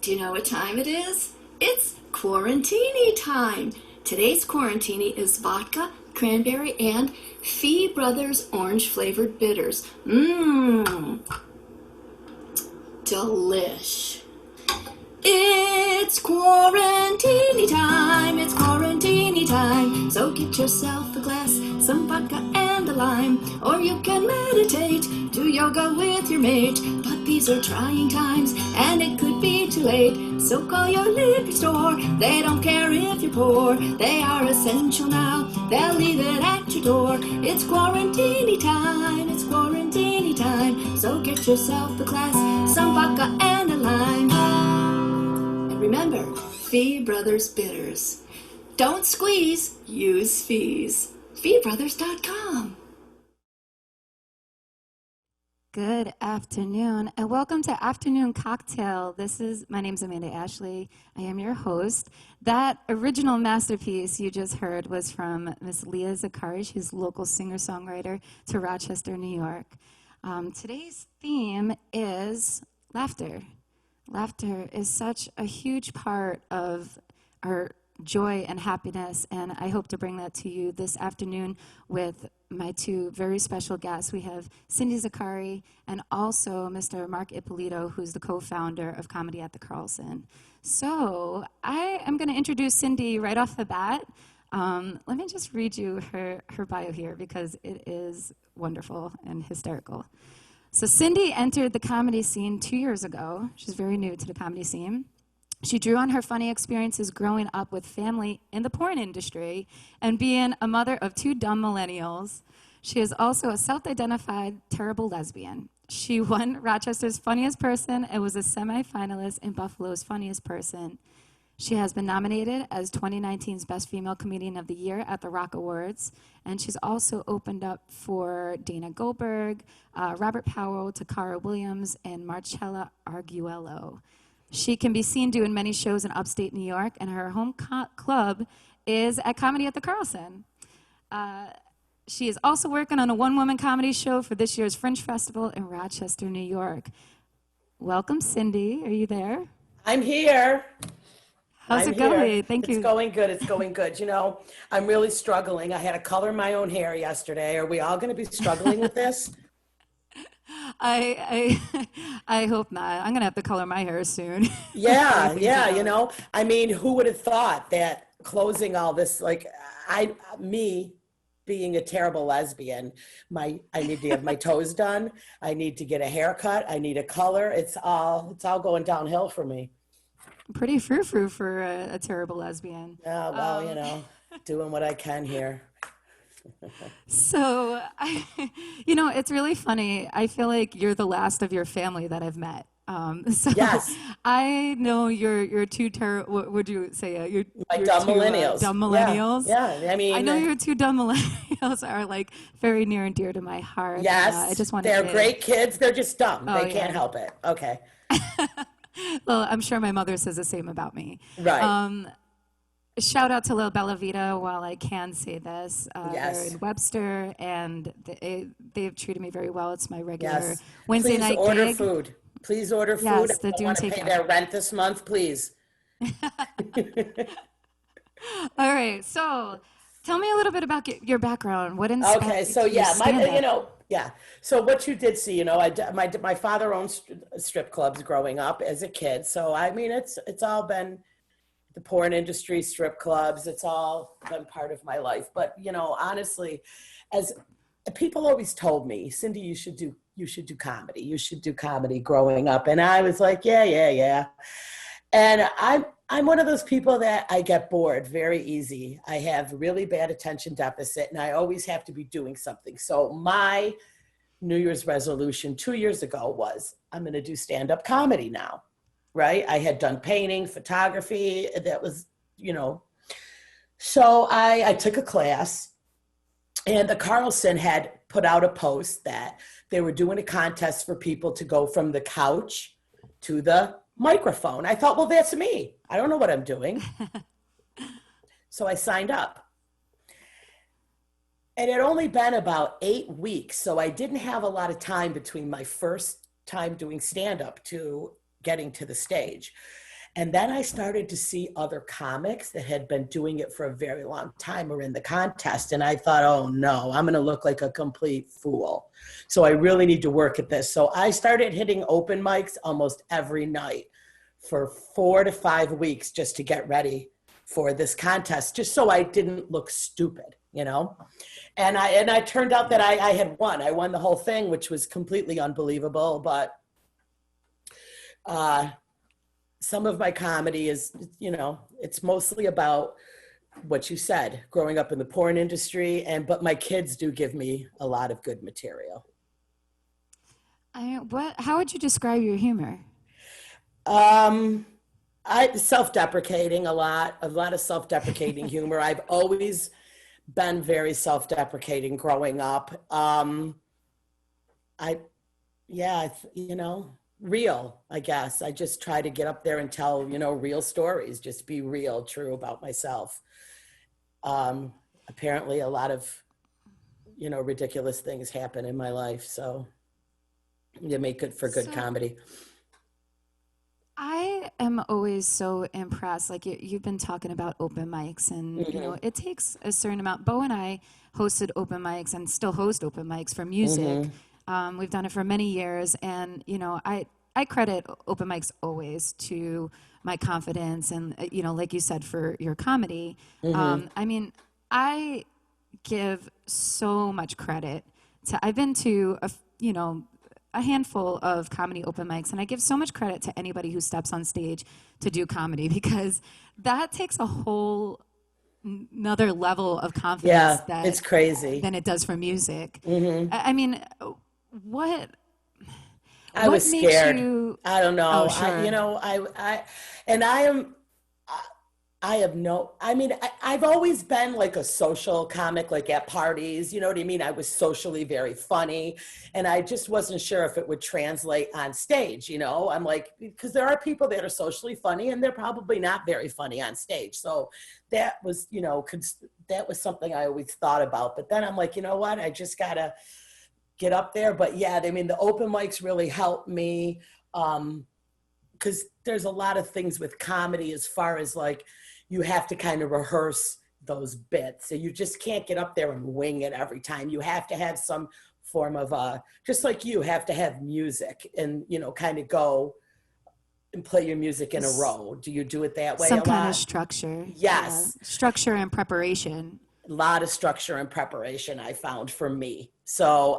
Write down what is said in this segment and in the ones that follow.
Do you know what time it is? It's quarantini time. Today's quarantini is vodka, cranberry, and Fee Brothers orange flavored bitters. Mmm, delish. It's quarantini time, it's quarantini time. So get yourself a glass, some vodka and a lime. Or you can meditate, do yoga with your mate. But these are trying times, and it could be too late. So call your liquor store, they don't care if you're poor. They are essential now, they'll leave it at your door. It's quarantini time, it's quarantini time. So get yourself a glass, some vodka and a lime. Remember, Fee Brothers Bitters. Don't squeeze, use fees. FeeBrothers.com. Good afternoon, and welcome to Afternoon Cocktail. My name's Amanda Ashley. I am your host. That original masterpiece you just heard was from Miss Leah Zakari. She's a local singer-songwriter to Rochester, New York. Today's theme is laughter. Laughter is such a huge part of our joy and happiness, and I hope to bring that to you this afternoon with my two very special guests. We have Cyndi Zakari and also Mr. Mark Ippolito, who's the co-founder of Comedy at the Carlson. So I am going to introduce Cyndi right off the bat. Let me just read you her bio here because it is wonderful and hysterical. So Cyndi entered the comedy scene 2 years ago. She's very new to the comedy scene. She drew on her funny experiences growing up with family in the porn industry and being a mother of two dumb millennials. She is also a self-identified terrible lesbian. She won Rochester's Funniest Person and was a semi-finalist in Buffalo's Funniest Person. She has been nominated as 2019's Best Female Comedian of the Year at the Rock Awards, and she's also opened up for Dana Goldberg, Robert Powell, Takara Williams, and Marcella Arguello. She can be seen doing many shows in upstate New York, and her home club is at Comedy at the Carlson. She is also working on a one-woman comedy show for this year's Fringe Festival in Rochester, New York. Welcome, Cyndi. Are you there? I'm here. How's it going? Thank you. It's going good. It's going good. You know, I'm really struggling. I had to color my own hair yesterday. Are we all going to be struggling with this? I hope not. I'm going to have to color my hair soon. Yeah. You know, I mean, who would have thought that closing all this, like me being a terrible lesbian, I need to have my toes done. I need to get a haircut. I need a color. It's all going downhill for me. Pretty frou-frou for a terrible lesbian. Yeah, well, you know, doing what I can here. So, it's really funny. I feel like you're the last of your family that I've met. So yes. I know you're two what would you say? You're dumb two, millennials. Dumb millennials. Yeah. I mean, I know your two dumb millennials are like very near and dear to my heart. Yes. I just want they're great kids. They're just dumb. They can't help it. Okay. Well, I'm sure my mother says the same about me. Right. Shout out to Lil Bella Vita while I can say this. Yes. They're in Webster, and they've treated me very well. It's my regular Wednesday Please night order gig. Food. Please order food. Yes, I want to pay their rent this month, please. All right. So tell me a little bit about your background. What inspired Okay. So So what you did see, my father owned strip clubs growing up as a kid. So I mean, it's all been the porn industry, strip clubs. It's all been part of my life. But honestly, as people always told me, Cyndi, you should do comedy. You should do comedy growing up. And I was like, yeah. And I'm one of those people that I get bored very easy. I have really bad attention deficit, and I always have to be doing something. So my New Year's resolution 2 years ago was, I'm going to do stand-up comedy now, right? I had done painting, photography. That was, So I took a class, and the Carlson had put out a post that they were doing a contest for people to go from the couch to the microphone. I thought, well, that's me. I don't know what I'm doing. So I signed up. And it had only been about 8 weeks, so I didn't have a lot of time between my first time doing stand-up to getting to the stage. And then I started to see other comics that had been doing it for a very long time or in the contest. And I thought, oh no, I'm going to look like a complete fool. So I really need to work at this. So I started hitting open mics almost every night for 4 to 5 weeks just to get ready for this contest, just so I didn't look stupid, you know? And I turned out that I had won. I won the whole thing, which was completely unbelievable. But some of my comedy is, you know, it's mostly about what you said, growing up in the porn industry, but my kids do give me a lot of good material. How would you describe your humor? Self-deprecating a lot of self-deprecating humor. I've always been very self-deprecating growing up. You know, real, I guess. I just try to get up there and tell, you know, real stories, just be real, true about myself. Apparently a lot of, you know, ridiculous things happen in my life. So you make it for good comedy. I am always so impressed. Like you've been talking about open mics, and you know it takes a certain amount. Bo and I hosted open mics and still host open mics for music. We've done it for many years, and you know I credit open mics always to my confidence, and you know, like you said, for your comedy. I mean, I give so much credit to. I've been to a handful of comedy open mics, and I give so much credit to anybody who steps on stage to do comedy, because that takes a whole another level of confidence it's crazy than it does for music. I mean, what I was scared. I don't know. Oh, sure. I've always been like a social comic, like at parties, you know what I mean? I was socially very funny, and I just wasn't sure if it would translate on stage, you know? I'm like, because there are people that are socially funny and they're probably not very funny on stage. So that was, you know, that was something I always thought about. But then I'm like, you know what? I just gotta get up there. But yeah, I mean, the open mics really helped me, because there's a lot of things with comedy as far as like, you have to kind of rehearse those bits. So you just can't get up there and wing it every time. You have to have some form of, just like you have to have music and, you know, kind of go and play your music in a row. Do you do it that way? Some kind of structure. Yes. Yeah. Structure and preparation. A lot of structure and preparation I found for me. So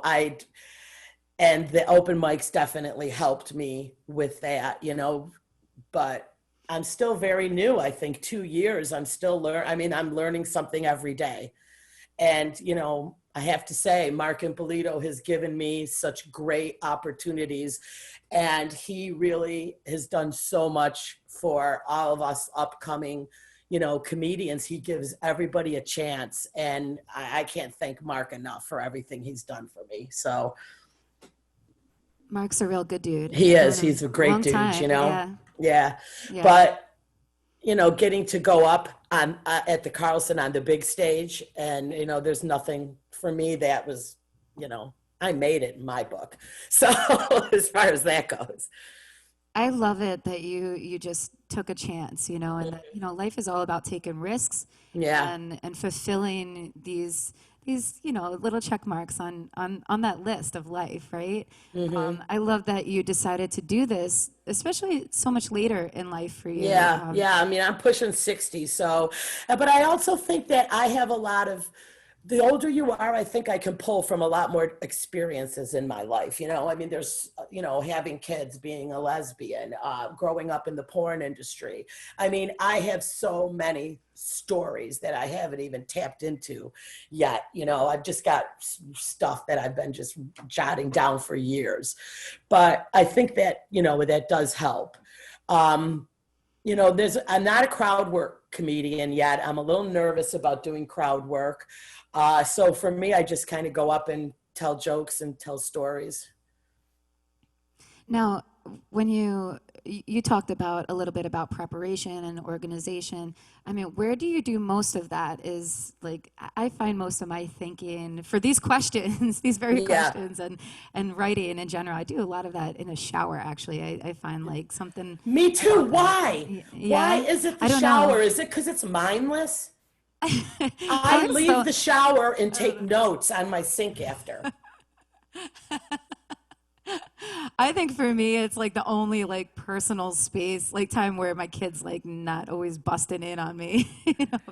and the open mics definitely helped me with that, you know, but I'm still very new. I think 2 years, I'm still I'm learning something every day. And, you know, I have to say, Mark Impolito has given me such great opportunities, and he really has done so much for all of us upcoming, you know, comedians. He gives everybody a chance, and I can't thank Mark enough for everything he's done for me. So Mark's a real good dude. He is. He's a great dude, you know? Yeah. But, you know, getting to go up on at the Carlson on the big stage, and, you know, there's nothing for me that was, you know, I made it in my book. So as far as that goes. I love it that you just took a chance, you know, and that, you know, life is all about taking risks and fulfilling these you know, little check marks on that list of life, right? I love that you decided to do this, especially so much later in life for you. I mean, I'm pushing 60, so, but I also think that I have a lot of, the older you are, I think I can pull from a lot more experiences in my life. You know, I mean, there's, you know, having kids, being a lesbian, growing up in the porn industry. I mean, I have so many stories that I haven't even tapped into yet. You know, I've just got stuff that I've been just jotting down for years. But I think that, you know, that does help. You know, I'm not a crowd work comedian yet. I'm a little nervous about doing crowd work. So for me, I just kind of go up and tell jokes and tell stories. Now, when you talked about a little bit about preparation and organization. I mean, where do you do most of that? Is like I find most of my thinking for these questions, these very Yeah. questions, and writing in general. I do a lot of that in a shower. Actually, I find like something Me too. about that. Why? Why Yeah, is it the I don't know. shower? Is it because it's mindless? I I was leave so the shower and I don't take know. notes on my sink after. I think for me, it's like the only like personal space, like time where my kid's like not always busting in on me,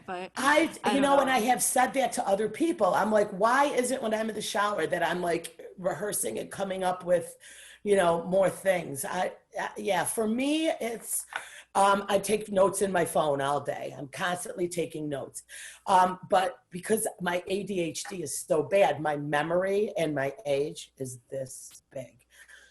but I don't And I know. have said that to other people. I'm like, why is it when I'm in the shower that I'm like rehearsing and coming up with, more things? Yeah, for me, I take notes in my phone all day. I'm constantly taking notes. But because my ADHD is so bad, my memory and my age is this big.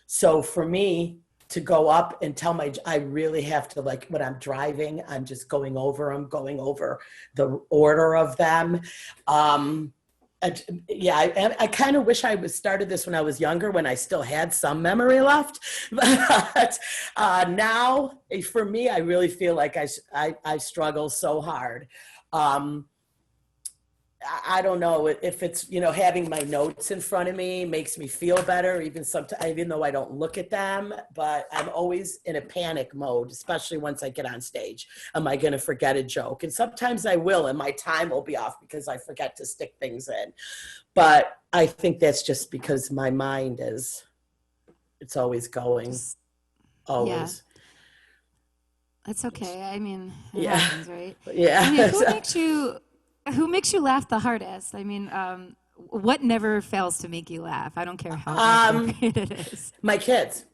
So for me to go up and I really have to, like, when I'm driving, I'm just going over them, going over the order of them. Um, yeah, I kind of wish I was started this when I was younger, when I still had some memory left. But now, for me, I really feel like I struggle so hard. Um, I don't know if it's, having my notes in front of me makes me feel better, even sometimes, even though I don't look at them, but I'm always in a panic mode, especially once I get on stage. Am I going to forget a joke? And sometimes I will, and my time will be off because I forget to stick things in. But I think that's just because my mind it's always going, Just yeah, always. it's okay. I mean, it Yeah. happens, right? I mean, Yeah. who makes you laugh the hardest? I mean, what never fails to make you laugh? I don't care how um, inappropriate it is. my kids.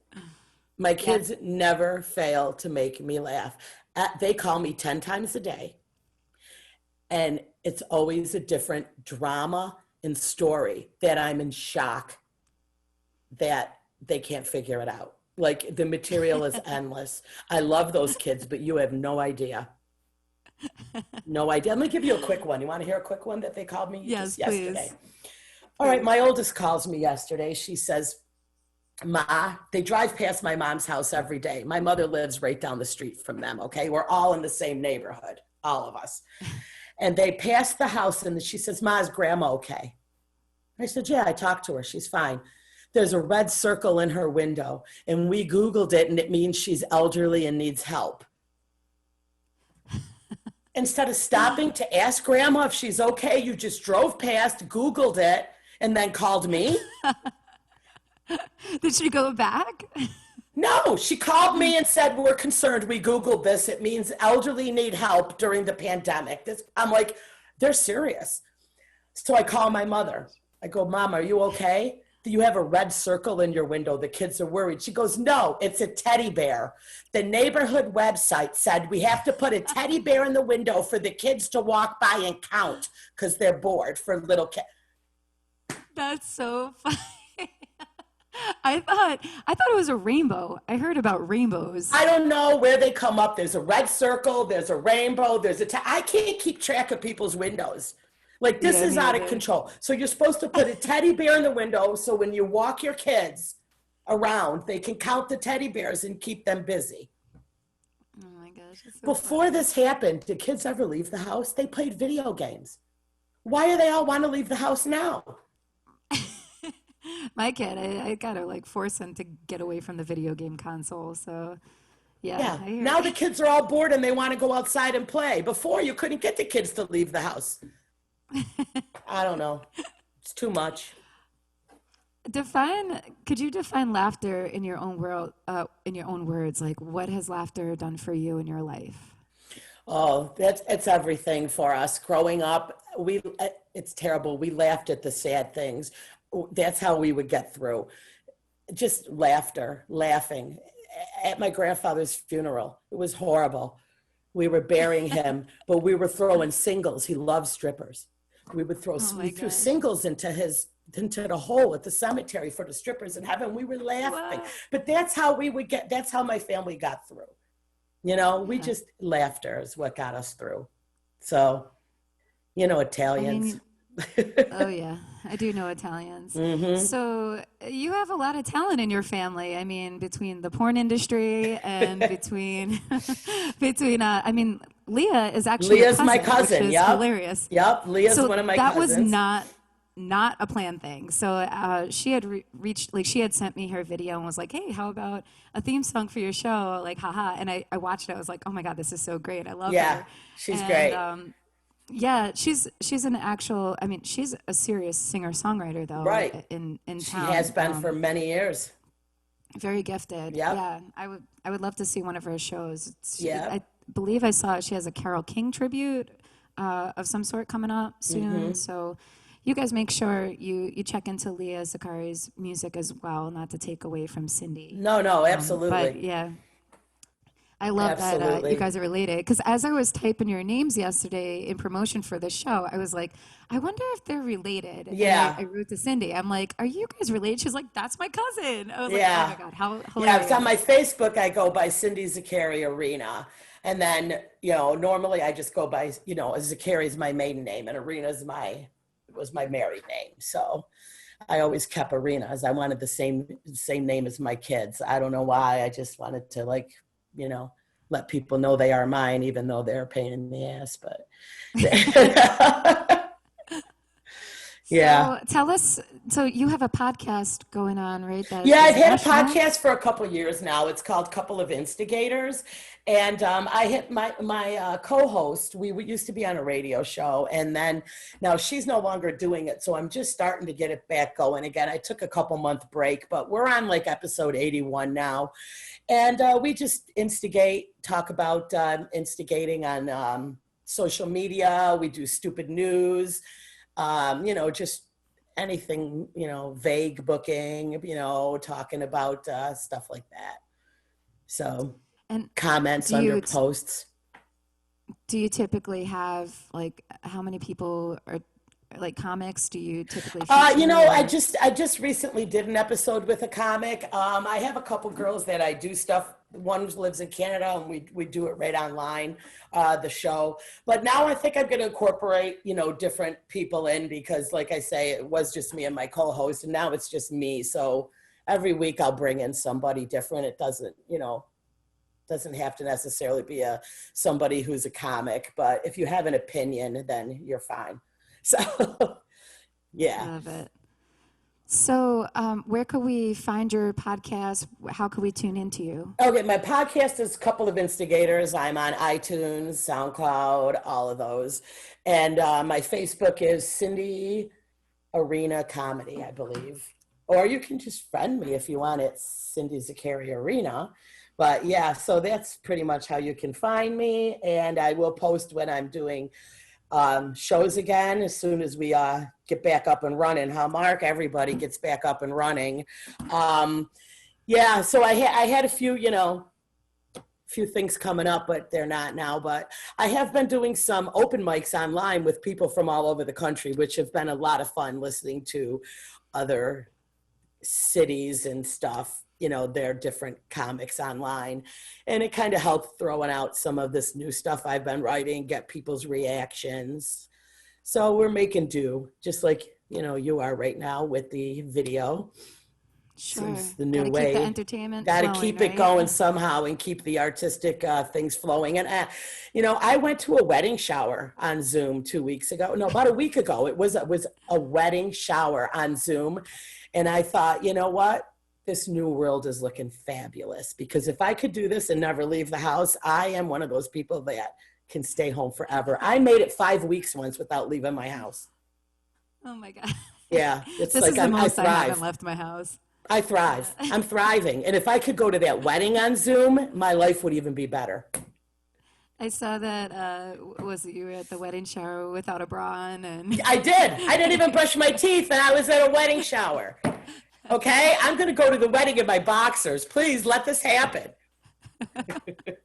My Yeah. kids never fail to make me laugh. They call me 10 times a day, and it's always a different drama and story that I'm in shock that they can't figure it out. Like, the material is endless. I love those kids, but you have no idea. No idea. Let me give you a quick one. You want to hear a quick one that they called me Yes, just yesterday? please. All right, Please. my oldest calls me yesterday. She says, Ma, they drive past my mom's house every day. My mother lives right down the street from them, okay? We're all in the same neighborhood, all of us. And they passed the house, and she says, Ma, is grandma okay? I said, yeah, I talked to her. She's fine. There's a red circle in her window, and we Googled it, and it means she's elderly and needs help. Instead of stopping to ask grandma if she's okay, you just drove past, Googled it, and then called me? Did she go back? No, she called me and said, we're concerned. We Googled this. It means elderly need help during the pandemic. I'm like, they're serious. So I call my mother. I go, Mom, are you okay? Do you have a red circle in your window? The kids are worried. She goes, no, it's a teddy bear. The neighborhood website said we have to put a teddy bear in the window for the kids to walk by and count because they're bored for little kids. That's so funny. I thought it was a rainbow. I heard about rainbows. I don't know where they come up. There's a red circle. There's a rainbow. I can't keep track of people's windows. Like, this Yeah, is me out of either. control. So you're supposed to put a teddy bear in the window so when you walk your kids around, they can count the teddy bears and keep them busy. Oh my gosh, it's so Before funny. this happened, did kids ever leave the house? They played video games. Why do they all want to leave the house now? My kid, I gotta like force him to get away from the video game console. So, yeah, Yeah. I hear. Now the kids are all bored and they want to go outside and play. Before, you couldn't get the kids to leave the house. I don't know. It's too much. Could you define laughter in your own world, in your own words? Like, what has laughter done for you in your life? Oh, it's everything for us. Growing up, it's terrible. We laughed at the sad things. That's how we would get through. Just laughing. At my grandfather's funeral, it was horrible. We were burying him, but we were throwing singles. He loved strippers. We Oh my threw gosh. singles into the hole at the cemetery for the strippers in heaven. We were laughing, Wow. but that's how my family got through. We Yeah. just, laughter is what got us through. So, I Italians. mean, oh yeah. I do know Italians. Mm-hmm. So you have a lot of talent in your family. I mean, between the porn industry and I mean, Leah is actually Leah's your my cousin, cousin. which is Yep. hilarious. Yep. Leah's So one of my that cousins. was not a planned thing. So she had reached, like, she had sent me her video and was like, hey, how about a theme song for your show? Like, haha. And I watched it. I was like, oh my God, this is so great. I love her. She's great. Yeah, she's an actual, I mean, she's a serious singer-songwriter though. Right. In town. She has been for many years. Very gifted. Yep. Yeah. I would love to see one of her shows. Yeah. I believe I saw she has a Carole King tribute of some sort coming up soon. Mm-hmm. So you guys make sure you check into Leah Zakari's music as well, not to take away from Cyndi. No, absolutely. But yeah, I love that you guys are related. Because as I was typing your names yesterday in promotion for the show, I was like, I wonder if they're related. Yeah. And I wrote to Cyndi. I'm like, are you guys related? She's like, that's my cousin. I was Yeah. like, oh my God, how hilarious. Yeah, it's on my Facebook. I go by Cyndi Zakari Arena. And then, normally I just go by, Zakari is my maiden name and Arena was my married name. So I always kept Arena as I wanted the same name as my kids. I don't know why. I just wanted to let people know they are mine, even though they're a pain in the ass, but yeah. So tell us, so you have a podcast going on, right? I've had a podcast for a couple of years now. It's called Couple of Instigators. And I hit my co-host. We used to be on a radio show, and then now she's no longer doing it. So I'm just starting to get it back going again. I took a couple month break, but we're on like episode 81 now. And we just talk about instigating on social media. We do stupid news, just anything, vague booking, talking about stuff like that. So. And comments under posts. Do you typically have how many people are comics? Do you typically? I just recently did an episode with a comic. I have a couple girls that I do stuff. One lives in Canada, and we do it right online, the show. But now I think I'm going to incorporate different people in, because like I say, it was just me and my co-host, and now it's just me. So every week I'll bring in somebody different. It doesn't have to necessarily be somebody who's a comic, but if you have an opinion, then you're fine. So, yeah. Love it. So, where could we find your podcast? How could we tune into you? Okay, my podcast is Couple of Instigators. I'm on iTunes, SoundCloud, all of those. And my Facebook is Cyndi Arena Comedy, I believe. Or you can just friend me if you want. It's Cyndi Zakari Arena. But yeah, so that's pretty much how you can find me. And I will post when I'm doing shows again, as soon as we get back up and running. How Mark, everybody gets back up and running. So I had a few things coming up, but they're not now. But I have been doing some open mics online with people from all over the country, which have been a lot of fun, listening to other cities and stuff, their different comics online. And it kind of helped throwing out some of this new stuff I've been writing, get people's reactions. So we're making do, just like, you are right now with the video. Sure. Seems the new way. Keep the entertainment Got to flowing, keep right? it going somehow and keep the artistic things flowing. And, I went to a wedding shower on Zoom 2 weeks ago. No, about a week ago. It was a wedding shower on Zoom. And I thought, you know what? This new world is looking fabulous, because if I could do this and never leave the house, I am one of those people that can stay home forever. I made it 5 weeks once without leaving my house. Oh my God. Yeah. It's this like is the most I I thrive. haven't left my house. I thrive. I'm thriving. And if I could go to that wedding on Zoom, my life would even be better. I saw that, was it you were at the wedding shower without a bra on? And I did. I didn't even brush my teeth, and I was at a wedding shower. Okay? I'm going to go to the wedding in my boxers. Please let this happen.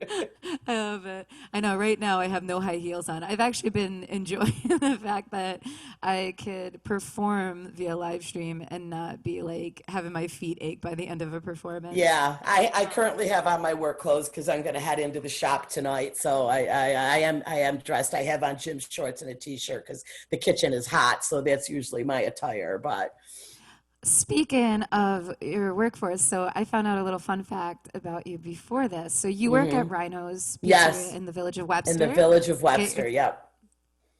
I love it. I know right now I have no high heels on. I've actually been enjoying the fact that I could perform via live stream and not be like having my feet ache by the end of a performance. Yeah, I currently have on my work clothes because I'm going to head into the shop tonight. So I am dressed. I have on gym shorts and a t-shirt because the kitchen is hot. So that's usually my attire. But Speaking of your workforce, so I found out a little fun fact about you before this. So you work at mhm. Rhino's Pizzeria Yes, in the village of in the Webster. village of Get your Webster. Yep.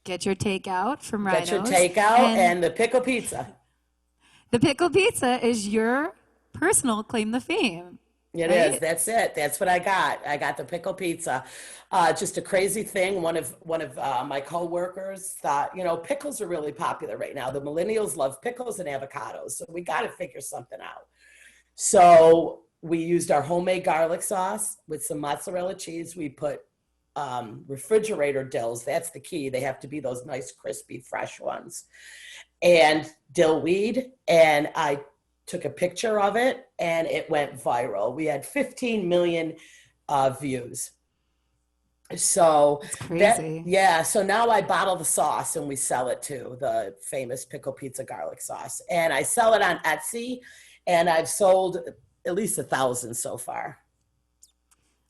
get your takeout from Get your Rhino's, takeout and and the pickle pizza. the pickle pizza is your personal claim to fame, It is. right? That's it. That's what I got. I got the pickle pizza. Just a crazy thing. One of my coworkers thought, pickles are really popular right now. The millennials love pickles and avocados, so we got to figure something out. So we used our homemade garlic sauce with some mozzarella cheese. We put refrigerator dills. That's the key. They have to be those nice, crispy, fresh ones. And dill weed. And I took a picture of it and it went viral. We had 15 million views. So It's that, crazy. yeah. So now I bottle the sauce and we sell it too, the famous pickle pizza garlic sauce. And I sell it on Etsy and I've sold at least 1,000 so far.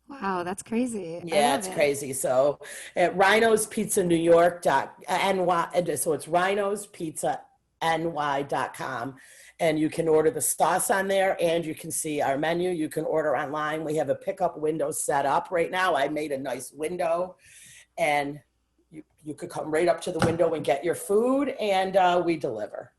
Wow, that's crazy. I Yeah, love it's it. crazy. So at Rhino's Pizza New York NY, so it's Rhino's Pizza NY.com. And you can order the sauce on there and you can see our menu. You can order online. We have a pickup window set up right now. I made a nice window and you could come right up to the window and get your food and we deliver.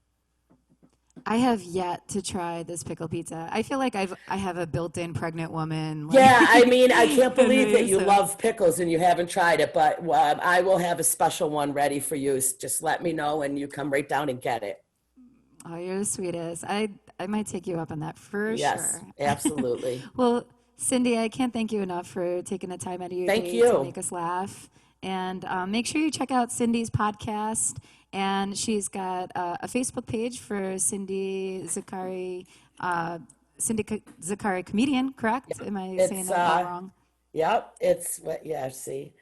I have yet to try this pickle pizza. I feel like I have a built-in pregnant woman like Yeah, I mean, I can't in believe that me, you so love pickles and you haven't tried it, but I will have a special one ready for you. Just let me know and you come right down and get it. oh, you're the sweetest. I might take you up on that for Yes, sure. absolutely. Well, Cyndi, I can't thank you enough for taking the time out of your Thank day to you. make us laugh. And make sure you check out Cyndi's podcast. And she's got a Facebook page for Cyndi Zakari, Zakari comedian, correct? Am I saying It's that all wrong? yep, it's what yeah, see.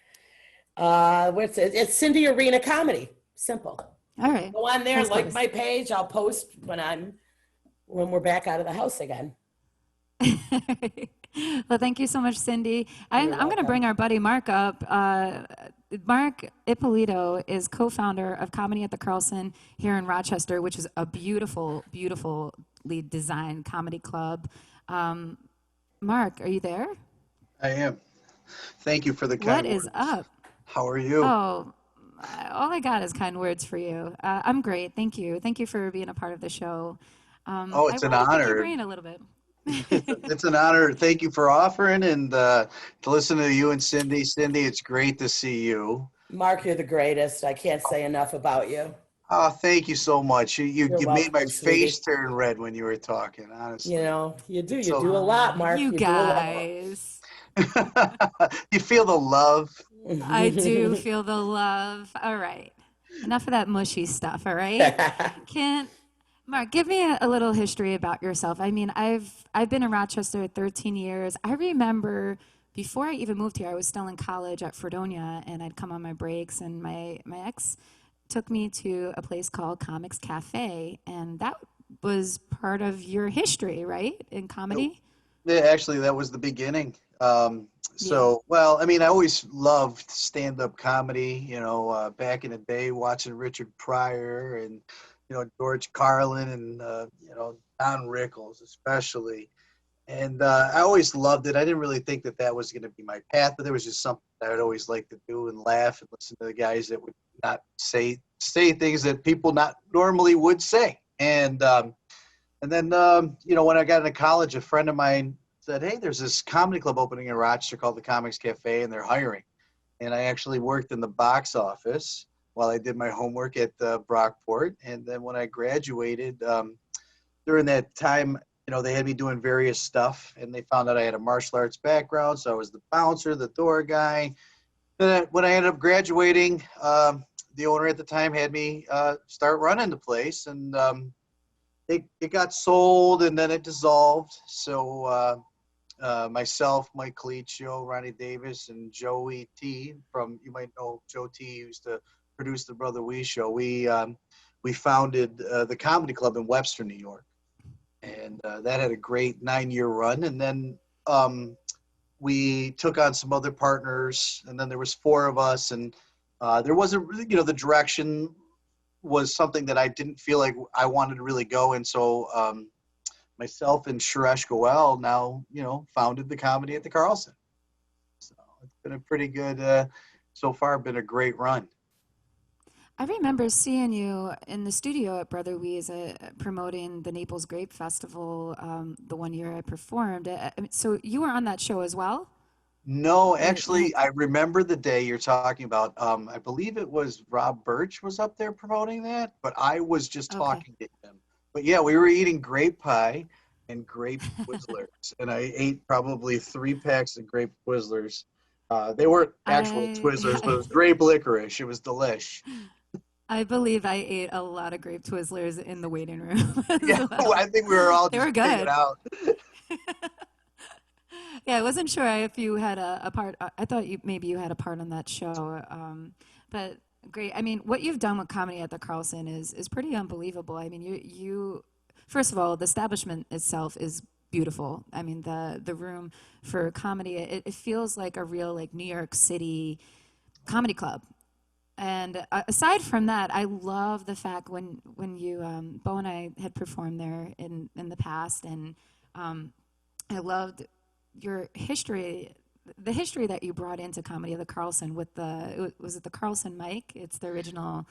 What's it? It's Cyndi Arena Comedy. Simple. All right, Go on there, that's like close. my page. I'll post when we're back out of the house again. Well, thank you so much, Cyndi. You're I'm going to bring welcome. our buddy Mark up. Mark Ippolito is co-founder of Comedy at the Carlson here in Rochester, which is a beautiful, beautifully designed comedy club. Mark, are you there? I am. Thank you for the What kind is words. up? How are you? Oh, all I got is kind words for you. I'm great. Thank you. Thank you for being a part of the show. Oh, I it's an wanted to pick your honor. brain a little bit. It's an honor. Thank you for offering and to listen to you and Cyndi. Cyndi, it's great to see you. Mark, you're the greatest. I can't say enough about you. Oh, thank you so much. You're You made my welcome, face sweetie. turn red when you were talking, honestly. You do. It's You do a so lot, Aw, Mark. you You do a lot. guys. you feel the love. I do feel the love. All right. Enough of that mushy stuff, all right? Can Mark, give me a little history about yourself. I mean, I've been in Rochester 13 years. I remember before I even moved here, I was still in college at Fredonia and I'd come on my breaks and my ex took me to a place called Comics Cafe and that was part of your history, right? In comedy? Yeah, actually, that was the beginning. Yeah. Well, I mean, I always loved stand-up comedy, back in the day, watching Richard Pryor and, George Carlin and, Don Rickles especially. And I always loved it. I didn't really think that that was going to be my path, but there was just something that I'd always like to do and laugh and listen to the guys that would not say things that people not normally would say. And then, when I got into college, a friend of mine said, hey, there's this comedy club opening in Rochester called the Comics Cafe, and they're hiring. And I actually worked in the box office while I did my homework at Brockport. And then when I graduated, during that time, they had me doing various stuff, and they found out I had a martial arts background. So I was the bouncer, the door guy. Then when I ended up graduating, the owner at the time had me start running the place, and it got sold and then it dissolved. So myself, Mike Colicchio, Ronnie Davis, and Joey T from, you might know Joe T, used to produce the Brother We Show. We founded the Comedy Club in Webster, New York, and that had a great 9-year run. And then we took on some other partners, and then there was 4 of us, and there wasn't really, the direction was something that I didn't feel like I wanted to really go. And so myself and Suresh Goel now, founded the Comedy at the Carlson. So it's been a pretty good, so far, been a great run. I remember seeing you in the studio at Brother Wee's promoting the Naples Grape Festival the one year I performed. So you were on that show as well? No, actually, I remember the day you're talking about. I believe it was Rob Birch was up there promoting that, but I was just talking to him. But yeah, we were eating grape pie and grape Twizzlers, and I ate probably 3 packs of grape Twizzlers. They weren't actual Twizzlers, but it was grape licorice. It was delish. I believe I ate a lot of grape Twizzlers in the waiting room. Yeah, well. I think we were all they just were good. Out. Yeah, I wasn't sure if you had a part. I thought maybe you had a part on that show. But great. I mean, what you've done with Comedy at the Carlson is pretty unbelievable. I mean, you first of all, the establishment itself is beautiful. I mean, the room for comedy, it feels like a real like New York City comedy club. And aside from that, I love the fact when you Bo and I had performed there in the past, and I loved your history, the history that you brought into Comedy of the Carlson with was it the Carlson mic? It's the original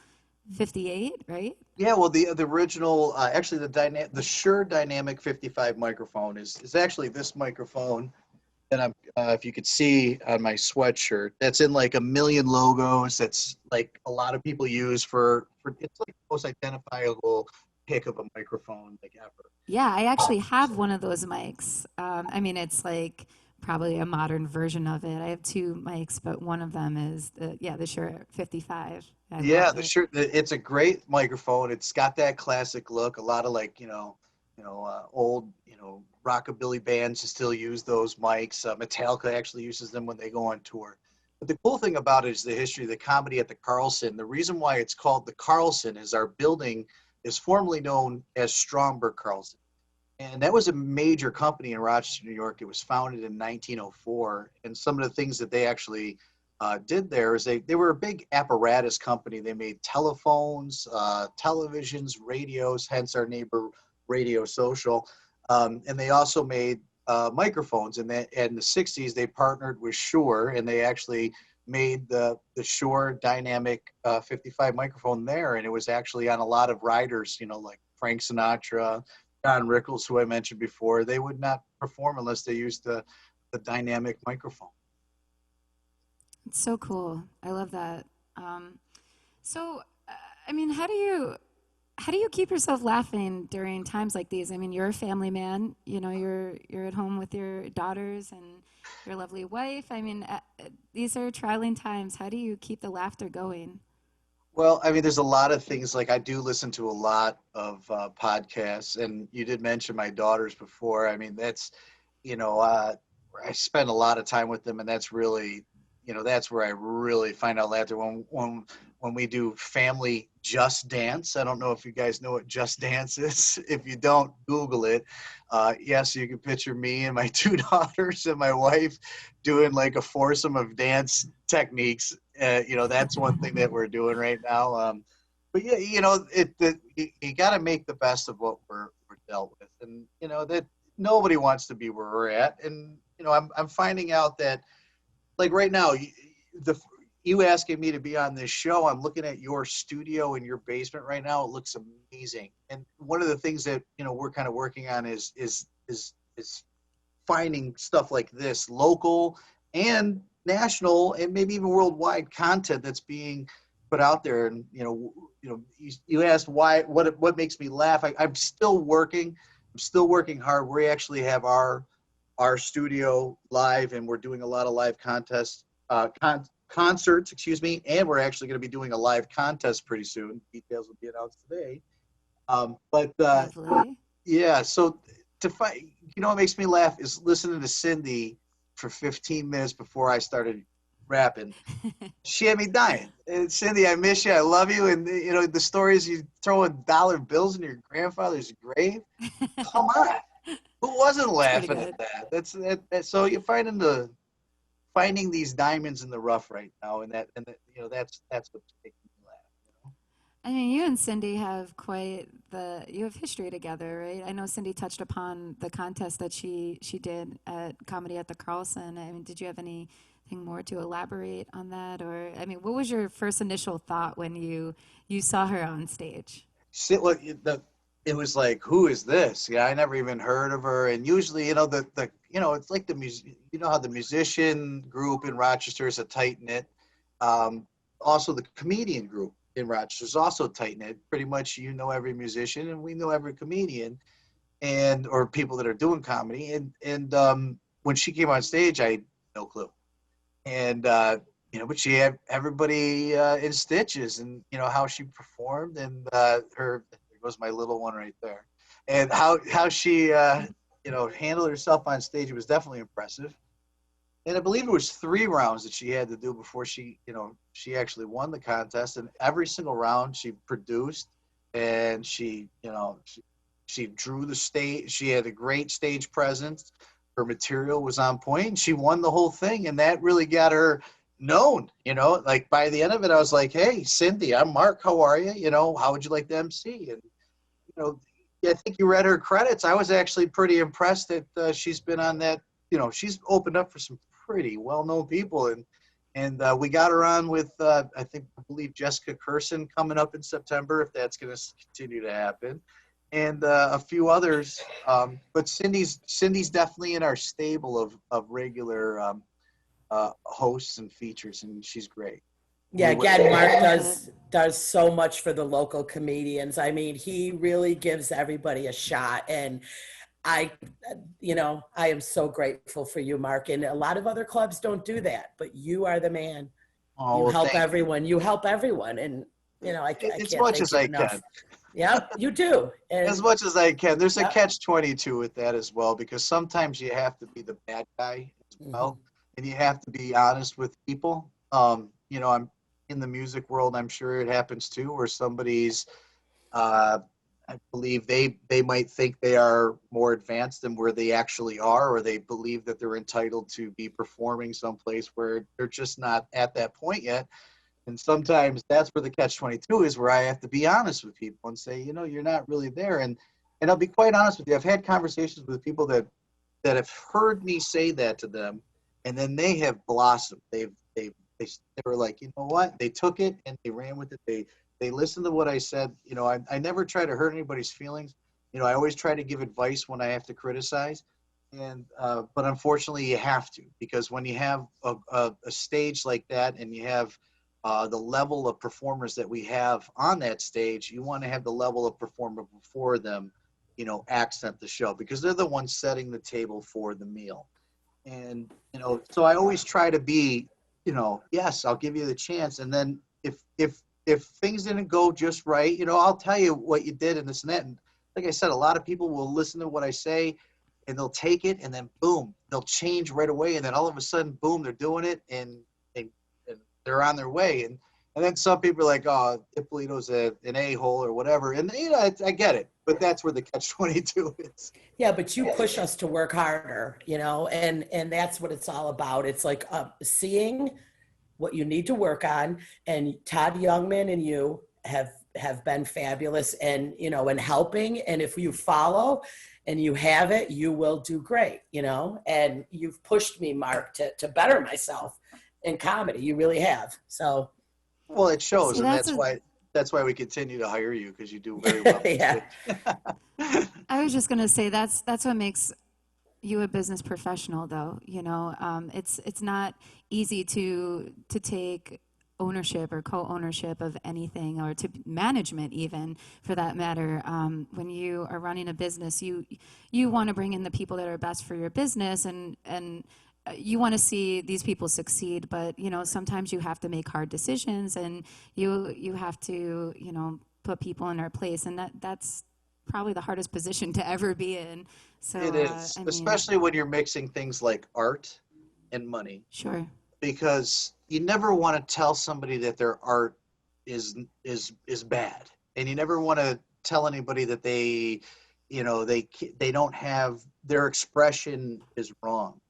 58, right? Yeah, well, the original, actually the Shure Dynamic 55 microphone is actually this microphone. And I'm, if you could see on my sweatshirt, that's in like a million logos. That's like a lot of people use for it's like the most identifiable pick of a microphone like ever. Yeah, I actually have one of those mics. I mean, it's like probably a modern version of it. I have 2 mics, but one of them is the Shure 55. Yeah, the Shure. It's a great microphone. It's got that classic look. A lot of like old rockabilly bands still use those mics. Metallica actually uses them when they go on tour. But the cool thing about it is the history of the Comedy at the Carlson. The reason why it's called the Carlson is our building is formerly known as Stromberg Carlson. And that was a major company in Rochester, New York. It was founded in 1904. And some of the things that they actually did there is they were a big apparatus company. They made telephones, televisions, radios, hence our neighbor Radio Social. And they also made microphones. And in the 60s, they partnered with Shure, and they actually made the Shure Dynamic 55 microphone there. And it was actually on a lot of riders, like Frank Sinatra, John Rickles, who I mentioned before. They would not perform unless they used the dynamic microphone. It's so cool. I love that. I mean, how do you keep yourself laughing during times like these? I mean, you're a family man. You're at home with your daughters and your lovely wife. I mean, these are trying times. How do you keep the laughter going? Well, I mean, there's a lot of things. Like I do listen to a lot of podcasts, and you did mention my daughters before. I mean, that's, I spend a lot of time with them, and that's really, that's where I really find out laughter when we do family Just Dance. I don't know if you guys know what Just Dance is. If you don't, Google it. Yes, you can picture me and my 2 daughters and my wife doing like a foursome of dance techniques. That's one thing that we're doing right now. But yeah, you got to make the best of what we're dealt with, and that nobody wants to be where we're at. And I'm finding out that, like right now, you asking me to be on this show, I'm looking at your studio in your basement right now. It looks amazing. And one of the things that, we're kind of working on is finding stuff like this, local and national and maybe even worldwide content that's being put out there. And, you asked what makes me laugh. I'm still working. I'm still working hard. We actually have our studio live, and we're doing a lot of live concerts, and we're actually going to be doing a live contest pretty soon. Details will be announced today. Yeah, so to fight, you know what makes me laugh is listening to Cyndi for 15 minutes before I started rapping. She had me dying. And Cyndi, I miss you. I love you. And you know the stories you throwing dollar bills in your grandfather's grave. Come on, who wasn't laughing at that? So you're finding these diamonds in the rough right now, and you know that's what's making me laugh. You know? I mean, you and Cyndi have you have history together, right? I know Cyndi touched upon the contest that she did at Comedy at the Carlson. I mean, did you have anything more to elaborate on that? Or, I mean, what was your first initial thought when you saw her on stage? Look, it was like, who is this? Yeah, I never even heard of her. And usually, you know, it's like you know how the musician group in Rochester is a tight knit. Also, the comedian group in Rochester is also tight knit. Pretty much, you know every musician, and we know every comedian, or people that are doing comedy. And when she came on stage, I had no clue. And you know, but she had everybody in stitches, and you know how she performed, and there goes my little one right there, and how she you know handled herself on stage. It was definitely impressive. And I believe it was 3 rounds that she had to do before she actually won the contest. And every single round she produced, and she drew the stage. She had a great stage presence. Her material was on point, and she won the whole thing. And that really got her known, you know, like by the end of it, I was like, hey, Cyndi, I'm Mark. How are you? You know, how would you like to MC? And, you know, I think you read her credits. I was actually pretty impressed that she's been on that. You know, she's opened up for some pretty well-known people, and we got her on with I believe Jessica Carlson coming up in September, if that's going to continue to happen, and a few others. But Cyndi's definitely in our stable of regular hosts and features, and she's great. Yeah, again, Mark does so much for the local comedians. I mean, he really gives everybody a shot, and I am so grateful for you, Mark. And a lot of other clubs don't do that, but you are the man. You help everyone. You help everyone, and you know I can't as much as I can. Yeah, you do. And as much as I can. There's a catch-22 with that as well, because sometimes you have to be the bad guy as well, and you have to be honest with people. You know, I'm in the music world. I'm sure it happens too, where somebody's I believe they might think they are more advanced than where they actually are, or they believe that they're entitled to be performing someplace where they're just not at that point yet. And sometimes that's where the catch-22 is, where I have to be honest with people and say, you know, you're not really there. And I'll be quite honest with you. I've had conversations with people that have heard me say that to them, and then they have blossomed. They were like, you know what? They took it and they ran with it. They listened to what I said. You know, I never try to hurt anybody's feelings. You know, I always try to give advice when I have to criticize. And but unfortunately, you have to, because when you have a stage like that, and you have the level of performers that we have on that stage, you want to have the level of performer before them, you know, accent the show, because they're the ones setting the table for the meal. And, you know, so I always try to be, you know, yes, I'll give you the chance. And then if things didn't go just right, you know, I'll tell you what you did and this and that. And like I said, a lot of people will listen to what I say, and they'll take it, and then boom, they'll change right away. And then all of a sudden, boom, they're doing it, and they're on their way. And then some people are like, oh, Ippolito's an a-hole or whatever. And, you know, I get it. But that's where the catch-22 is. Yeah, but you push us to work harder, you know, and that's what it's all about. It's like seeing what you need to work on. And Todd Youngman and you have been fabulous, and, you know, and helping. And if you follow and you have it, you will do great, you know, and you've pushed me, Mark, to better myself in comedy. You really have. So, well, it shows. And that's why we continue to hire you, because you do very well. Yeah. I was just going to say that's what makes you a business professional, though. You know, it's not easy to take ownership or co-ownership of anything, or to management even, for that matter. When you are running a business, you want to bring in the people that are best for your business, and you want to see these people succeed. But, you know, sometimes you have to make hard decisions, and you have to, you know, put people in their place, and that's probably the hardest position to ever be in. So It is, I mean, especially when you're mixing things like art and money, sure. because you never want to tell somebody that their art is bad, and you never want to tell anybody that they, they don't have their expression is wrong.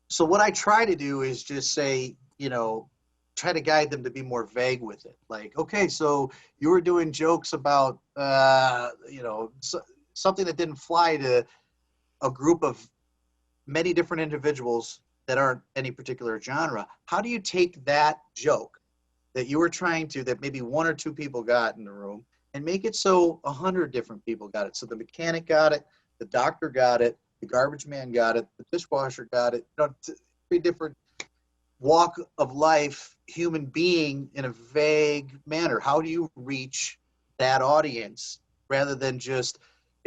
So what I try to do is just say, try to guide them to be more vague with it. Like, okay, so you were doing jokes about, something that didn't fly to a group of many different individuals that aren't any particular genre. How do you take that joke that you were trying to, that maybe one or two people got in the room, and make it so 100 different people got it? So the mechanic got it, the doctor got it, the garbage man got it, the dishwasher got it, three different walk of life human being in a vague manner. How do you reach that audience rather than just,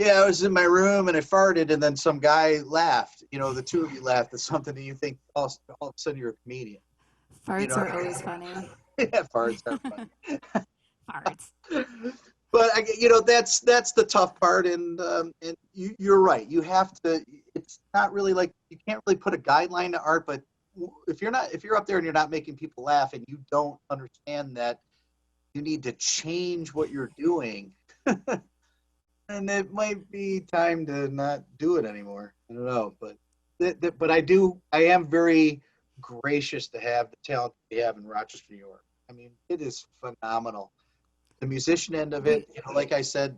I was in my room and I farted and then some guy laughed, the two of you laughed at something and you think all of a sudden you're a comedian. Farts are always funny. Yeah, farts are funny. Farts. But that's the tough part, and you're right. You have to. It's not really like, you can't really put a guideline to art, but if you're up there and you're not making people laugh, and you don't understand that you need to change what you're doing, then it might be time to not do it anymore. I don't know, but I am very gracious to have the talent we have in Rochester, New York. I mean, it is phenomenal. The musician end of it, like I said,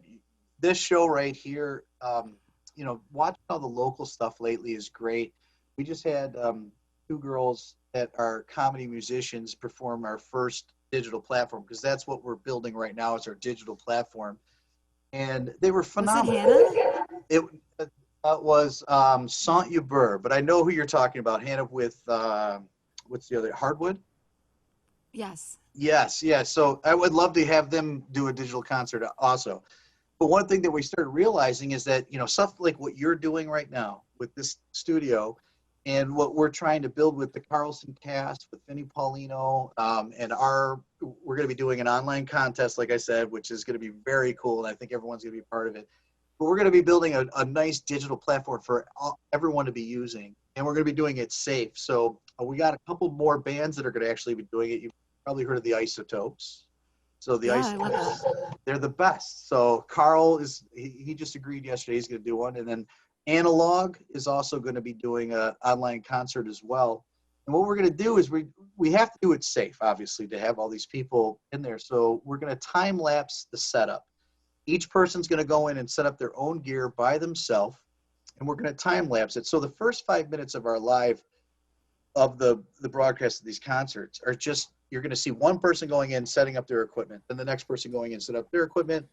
this show right here, watching all the local stuff lately is great. We just had two girls that are comedy musicians perform our first digital platform, because that's what we're building right now, is our digital platform. And they were phenomenal. Was it Hannah? It was Saint-Hubert, but I know who you're talking about. Hannah with, what's the other, Hardwood? Yes. Yes. So I would love to have them do a digital concert also. But one thing that we started realizing is that, stuff like what you're doing right now with this studio, and what we're trying to build with the Carlson cast, with Vinnie Paulino, and we're going to be doing an online contest, like I said, which is going to be very cool, and I think everyone's going to be a part of it. But we're going to be building a nice digital platform for everyone to be using, and we're going to be doing it safe. So we got a couple more bands that are going to actually be doing it. You've probably heard of the Isotopes. So the Isotopes, they're the best. So Carl he just agreed yesterday he's going to do one, and then Analog is also going to be doing an online concert as well. And what we're going to do is we have to do it safe, obviously, to have all these people in there. So we're going to time lapse the setup. Each person's going to go in and set up their own gear by themselves, and we're going to time lapse it. So the first 5 minutes of our live of the broadcast of these concerts are just, you're going to see one person going in, setting up their equipment, then the next person going in, set up their equipment,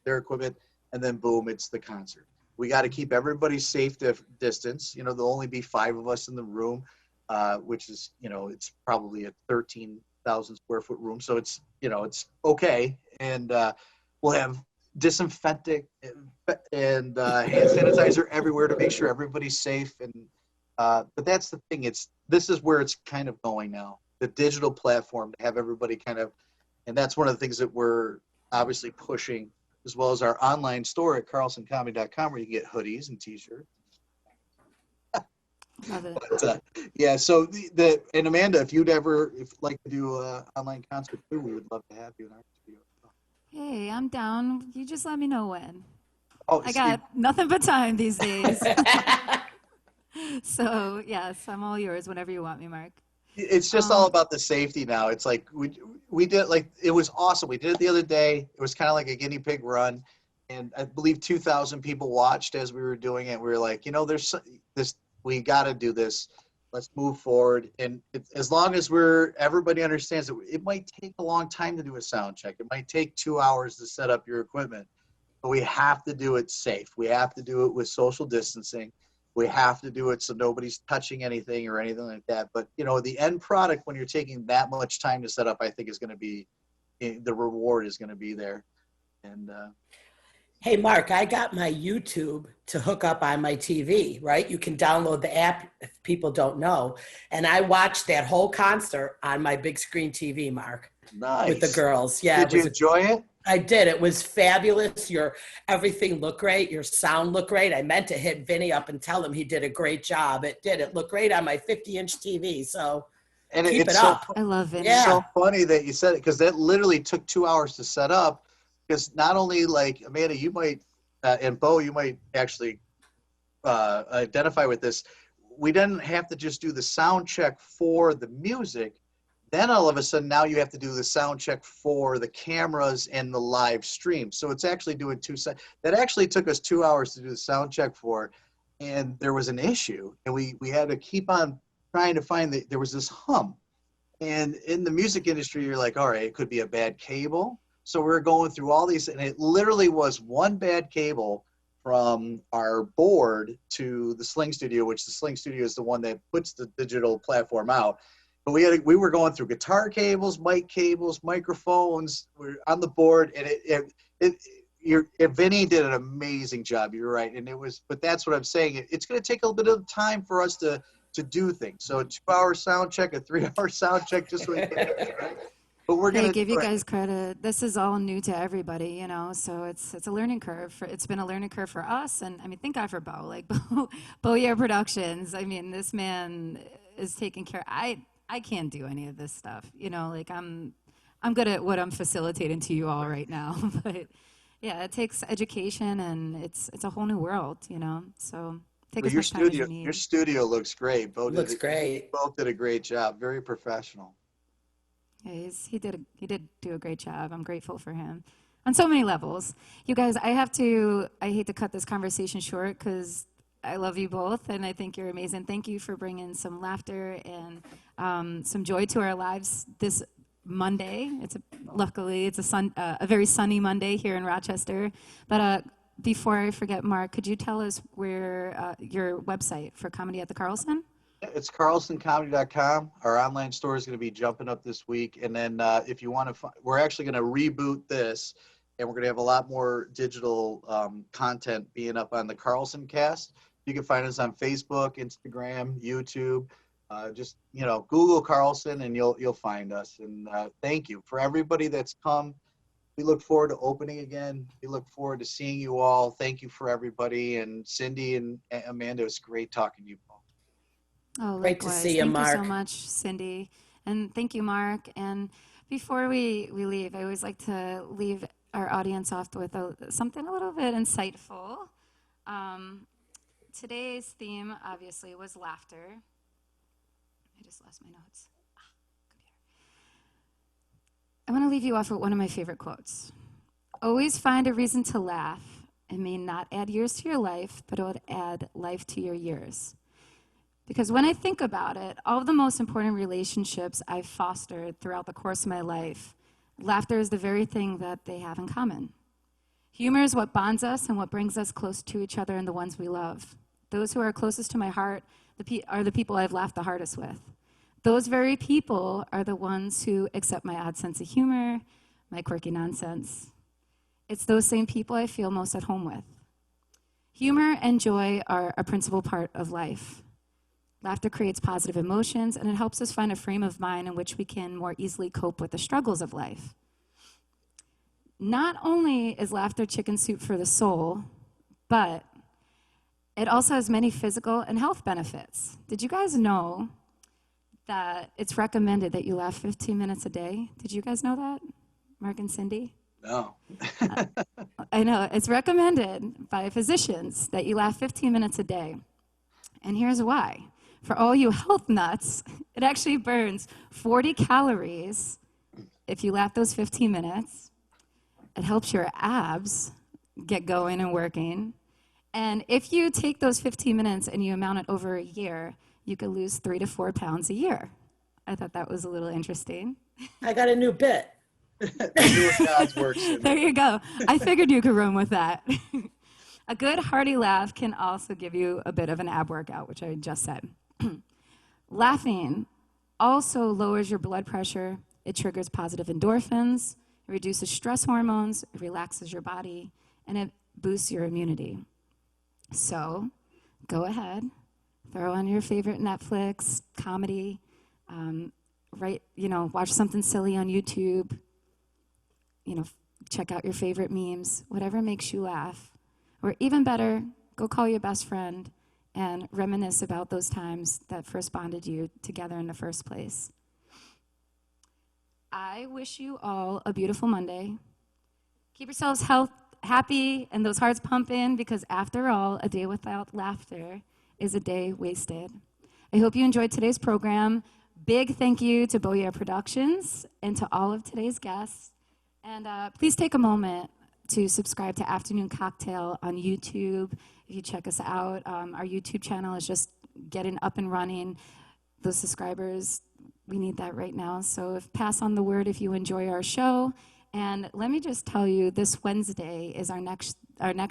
and then boom, it's the concert. We got to keep everybody safe distance. There'll only be 5 of us in the room, which is, it's probably a 13,000 square foot room. So it's, it's okay. And we'll have disinfectant and hand sanitizer everywhere to make sure everybody's safe. And but that's the thing. This is where it's kind of going now. The digital platform, to have everybody kind of, and that's one of the things that we're obviously pushing, as well as our online store at carlsoncomedy.com, where you get hoodies and t-shirts. Love it. But, so and Amanda, if you'd like to do an online concert too, we would love to have you in our studio. Hey, I'm down. You just let me know when. Oh, I got nothing but time these days. So, yes, I'm all yours whenever you want me, Mark. It's just all about the safety now. It's like we did, like, it was awesome. We did it the other day. It was kind of like a guinea pig run, and I believe 2,000 people watched as we were doing it. We were like, there's this, we got to do this. Let's move forward. And as long as everybody understands that it might take a long time to do a sound check. It might take 2 hours to set up your equipment, but we have to do it safe. We have to do it with social distancing. We have to do it so nobody's touching anything or anything like that. But, the end product, when you're taking that much time to set up, I think is going to be, the reward is going to be there. And Hey, Mark, I got my YouTube to hook up on my TV, right? You can download the app if people don't know. And I watched that whole concert on my big screen TV, Mark. Nice. With the girls. Yeah. Did you enjoy it? I did. It was fabulous. Everything looked great. Your sound looked great. I meant to hit Vinny up and tell him he did a great job. It did. It looked great on my 50-inch TV. So And keep it's it up. I love it. Yeah. so funny that you said it, because that literally took 2 hours to set up. Because not only, like, Amanda, you might, and Bo, you might actually identify with this. We didn't have to just do the sound check for the music. Then all of a sudden, now you have to do the sound check for the cameras and the live stream. So it's actually doing that actually took us 2 hours to do the sound check for. And there was an issue, and we had to keep on trying to find there was this hum. And in the music industry, you're like, all right, it could be a bad cable. So we're going through all these, and it literally was one bad cable from our board to the Sling Studio, which the Sling Studio is the one that puts the digital platform out. But we were going through guitar cables, mic cables, microphones. We're on the board, and Vinny did an amazing job. You're right, but that's what I'm saying. It's going to take a little bit of time for us to do things. So a 2-hour sound check, a 3-hour sound check, just so we get it right. But we're going to give you guys credit. This is all new to everybody, so it's a learning curve. It's been a learning curve for us, and I mean, thank God for Bo, like Bo Productions. I mean, this man is taking care. I can't do any of this stuff, like I'm good at what I'm facilitating to you all right now, but yeah, it takes education, and it's a whole new world, so take as much time as you need. Your studio looks great. Looks great. Both did a great job. Very professional. Yeah, he did do a great job. I'm grateful for him on so many levels. You guys, I hate to cut this conversation short because I love you both, and I think you're amazing. Thank you for bringing some laughter and some joy to our lives this Monday. Luckily it's a very sunny Monday here in Rochester. But before I forget, Mark, could you tell us where your website for Comedy at the Carlson? It's carlsoncomedy.com. Our online store is going to be jumping up this week. And then if you want to, we're actually going to reboot this, and we're going to have a lot more digital content being up on the Carlson Cast. You can find us on Facebook, Instagram, YouTube. Just Google Carlson, and you'll find us. And thank you for everybody that's come. We look forward to opening again. We look forward to seeing you all. Thank you for everybody. And Cyndi and Amanda, it was great talking to you both. Oh, great to see you, Thank Mark. you so much, Cyndi. And thank you, Mark. And before we leave, I always like to leave our audience off with something a little bit insightful. Today's theme, obviously, was laughter. I just lost my notes. Computer. I want to leave you off with one of my favorite quotes. Always find a reason to laugh. It may not add years to your life, but it would add life to your years. Because when I think about it, all of the most important relationships I've fostered throughout the course of my life, laughter is the very thing that they have in common. Humor is what bonds us and what brings us close to each other and the ones we love. Those who are closest to my heart are the people I've laughed the hardest with. Those very people are the ones who accept my odd sense of humor, my quirky nonsense. It's those same people I feel most at home with. Humor and joy are a principal part of life. Laughter creates positive emotions, and it helps us find a frame of mind in which we can more easily cope with the struggles of life. Not only is laughter chicken soup for the soul, but it also has many physical and health benefits. Did you guys know that it's recommended that you laugh 15 minutes a day? Did you guys know that, Mark and Cyndi? No. I know, it's recommended by physicians that you laugh 15 minutes a day. And here's why. For all you health nuts, it actually burns 40 calories if you laugh those 15 minutes. It helps your abs get going and working. And if you take those 15 minutes and you amount it over a year, you could lose 3 to 4 pounds a year. I thought that was a little interesting. I got a new bit. God's works. There you go. I figured you could run with that. A good hearty laugh can also give you a bit of an ab workout, which I just said. Laughing also lowers your blood pressure. It triggers positive endorphins. It reduces stress hormones. It relaxes your body. And it boosts your immunity. So go ahead. Throw on your favorite Netflix comedy. Watch something silly on YouTube. check out your favorite memes, whatever makes you laugh. Or even better, go call your best friend and reminisce about those times that first bonded you together in the first place. I wish you all a beautiful Monday. Keep yourselves happy and those hearts pumping, because after all, a day without laughter is a day wasted. I hope you enjoyed today's program. Big thank you to Boya Productions and to all of today's guests. And please take a moment to subscribe to Afternoon Cocktail on YouTube. If you check us out, our YouTube channel is just getting up and running. Those subscribers, we need that right now. So pass on the word if you enjoy our show. And let me just tell you, this Wednesday is our next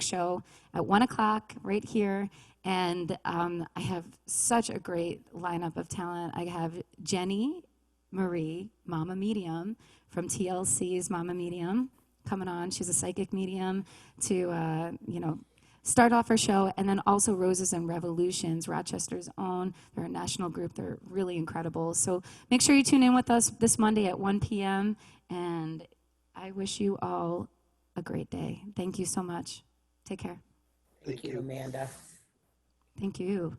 show at 1 o'clock right here. And I have such a great lineup of talent. I have Jenny Marie, Mama Medium, from TLC's Mama Medium, coming on. She's a psychic medium to, start off our show. And then also Roses and Revolutions, Rochester's own. They're a national group. They're really incredible. So make sure you tune in with us this Monday at 1 p.m. And I wish you all a great day. Thank you so much. Take care. Thank you, Amanda. Thank you.